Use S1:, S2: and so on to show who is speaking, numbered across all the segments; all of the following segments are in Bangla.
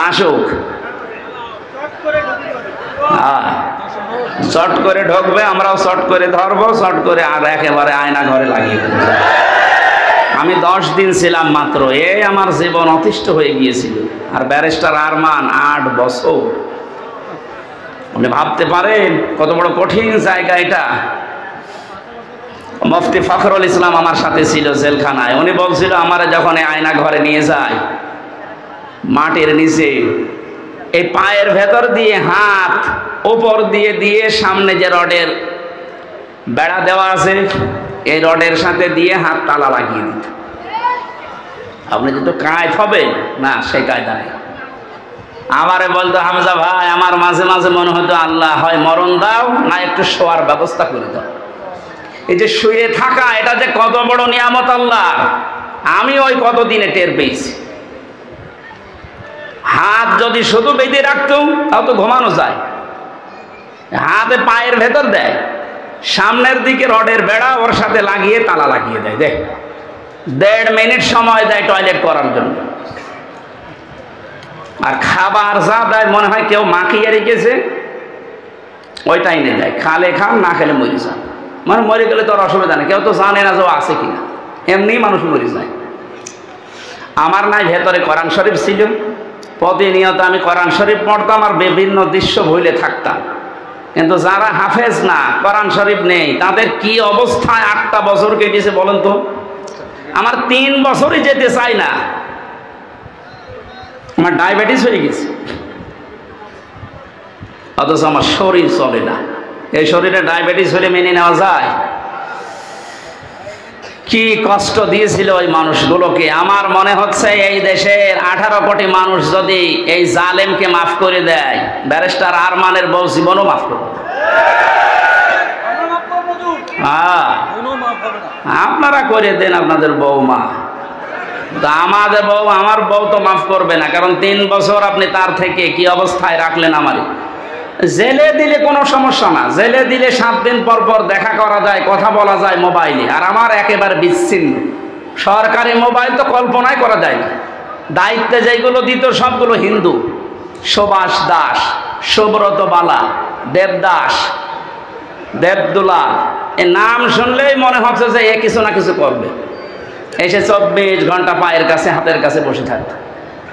S1: আসুক, শর্ট করে ঢুকবে, আমরাও শর্ট করে ধরবো, শর্ট করে আর একেবারে আয়না ঘরে লাগিয়ে দেবো। আমি 10 দিন ছিলাম মাত্র, এই আমার জীবন অতিষ্ঠ হয়ে গিয়েছিল। আর ব্যারিস্টার আরমান 8 বছর। আপনি ভাবতে পারেন কত বড় কঠিন জায়গা এটা। মুফতি ফখরুল ইসলাম আমার সাথে ছিল জেলখানায়। উনি বলছিল আমার যখন আয়না ঘরে নিয়ে যায়, মাটির নিচে এই পায়ের ভেতর দিয়ে হাত উপর দিয়ে দিয়ে সামনে যে রডের বেড়া দেওয়া আছে, এই রডের সাথে দিয়ে হাত তালা লাগিয়ে দিত। আপনি যেহেতু কায়দ হবে না, সেই কায়দা নেই। আমারে বলতো, হামজা ভাই, আমার মাঝে মাঝে মনে হতো আল্লাহ হয় মরণ দাও, না একটু শোয়ার ব্যবস্থা করে দাও। এই যে শুয়ে থাকা, এটা যে কত বড় নিয়ামত আল্লাহ, আমি ওই কতদিনে টের পেয়েছি। হাত যদি শুধু বেঁধে রাখতাম তাও তো ঘুমানো যায়। হাতে পায়ের ভেতর দেয়, সামনের দিকে রডের বেড়া ওর সাথে লাগিয়ে তালা লাগিয়ে দেয়। দেখ, 1.5 মিনিট সময় দেয় টয়লেট করার জন্য। আর খাবার যা দেয় মনে হয় কেউ মাখিয়ে রেখেছে, ওইটাই এনে দেয়। খালে খান, না খেলে মরে যান। মানে মরে গেলে তো আর অসুবিধা নেই, কেউ তো জানে না যে ও আছে কিনা, এমনি মানুষ মরে যায়। আমার নাই ভেতরে কোরআন শরীফ ছিল, প্রতিনিয়ত আমি কোরআন শরীফ পড়তাম আর বিভিন্ন দৃশ্য ভুলে থাকতাম। কিন্তু যারা হাফেজ না, কোরআন শরীফ নেই, তাদের কি অবস্থায় 8টা বছর কেটেছে বলেন তো। আমার 3 বছরই যেতে চাই না, আমার ডায়াবেটিস হয়ে গেছে, অথচ আমার শরীর চলে না। এই শরীরে ডায়াবেটিস হলে মেনে নেওয়া যায়? কি কষ্ট দিয়েছিল ওই মানুষগুলোকে। আমার মনে হচ্ছে এই দেশের 18 কোটি মানুষ যদি এই জালেমকে মাফ করে দেয়, ব্যারিস্টার আরমানের বউ জীবনও মাফ করবে। আপনারা করে দেন আপনাদের বউমা, আমাদের বউ, আমার বউ তো মাফ করবে না। কারণ 3 বছর আপনি তার থেকে কি অবস্থায় রাখলেন আমারে। জেলে দিলে কোনো সমস্যা না, জেলে দিলে 7 দিন পর পর দেখা করা যায়, কথা বলা যায় মোবাইলে। আর আমার একেবারে বিচ্ছিন্ন, সরকারি মোবাইল তো কল্পনাই করা যায় না। দায়িত্বে যেগুলো দিত সবগুলো হিন্দু, সুভাষ দাস, সুব্রত বালা, দেবদাস, দেবদুলা, এই নাম শুনলেই মনে হচ্ছে যে এ কিছু না কিছু করবে। এসে 24 ঘন্টা পায়ের কাছে হাতের কাছে বসে থাকবে।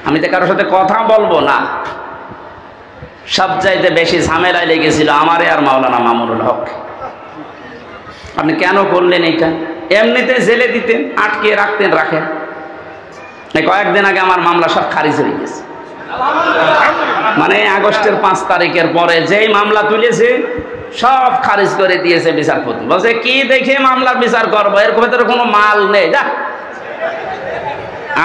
S1: আমি তো কারোর সাথে কথা বলবো না। সবচাইতে বেশি ঝামেলায় লেগেছিল আমারে আর মাওলানা মামুনুল হক। আপনি কেন করলেন এইটা? এমনিতে জেলে দিতেন, আটকে রাখতেন, রাখেন। কয়েকদিন আগে আমার মামলা সব খারিজ হয়ে গেছে। মানে আগস্টের 5 তারিখের পরে যেই মামলা তুলেছে সব খারিজ করে দিয়েছে বিচারপতি। বলছে কি দেখে মামলার বিচার করবো, এর ভেতরে কোনো মাল নেই, যা।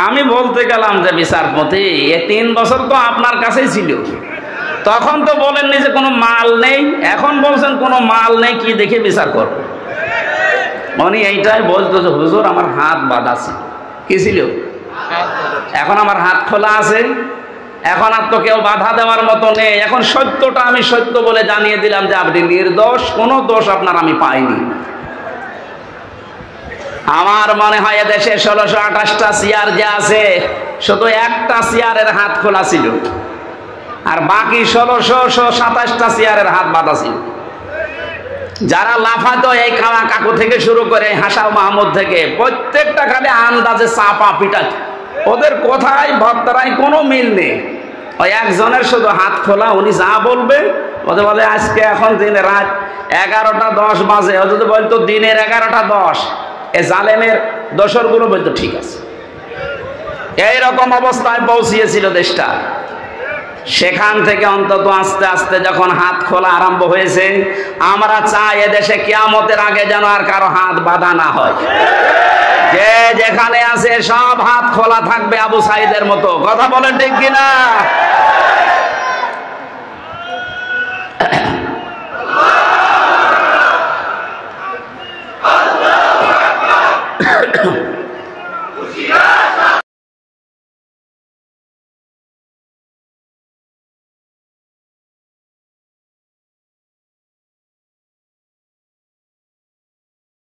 S1: আমি বলতে গেলাম যে বিচারপতি, এ 3 বছর তো আপনার কাছেই ছিল, তখন তো বলেননি যে কোনো মাল নেই, এখন বলছেন কোনো মাল নেই, কি দেখে বিচার করবো। উনি এইটাই বলতো যে হুজুর আমার হাত বাঁধা ছিল। কি ছিল? এখন আমার হাত খোলা আছে, এখন আর তো কেউ বাধা দেওয়ার মতো নেই। এখন সত্যটা আমি সত্য বলে জানিয়ে দিলাম যে আপনি নির্দোষ, কোনো দোষ আপনার আমি পাইনি। আমার মনে হয় এদেশে 1628টা চেয়ার যে আছে, শুধু একটা চেয়ারের হাত খোলা ছিল, আর বাকি 1627টা চেয়ারের হাত বাঁধা ছিল। যারা লাফাতো এই খাওয়া কাকু থেকে শুরু করে হাসাও মাহমুদ থেকে, প্রত্যেকটা খালি আন্দাজে চাপা পিটা। ওদের কথায় ভক্তরাই কোনো মিল নেই। ওই একজনের শুধু হাত খোলা, উনি যা বলবে ওদের বলে আজকে এখন দিনে রাত 11টা 10 বাজে, ও যদি বলতো দিনের 11টা 10, এ জালেমের দোসরগুলো বলতো ঠিক আছে। এইরকম অবস্থায় পৌঁছিয়েছিল দেশটা। সেখান থেকে অন্তত আস্তে আস্তে যখন হাত খোলা আরম্ভ হয়েছে, আমরা চাই এদেশে কিয়ামতের আগে যেন আর কারো হাত বাঁধা না হয়। যে যেখানে আছে সব হাত খোলা থাকবে আবু সাইদের মতো। কথা বলেন ঠিক কিনা?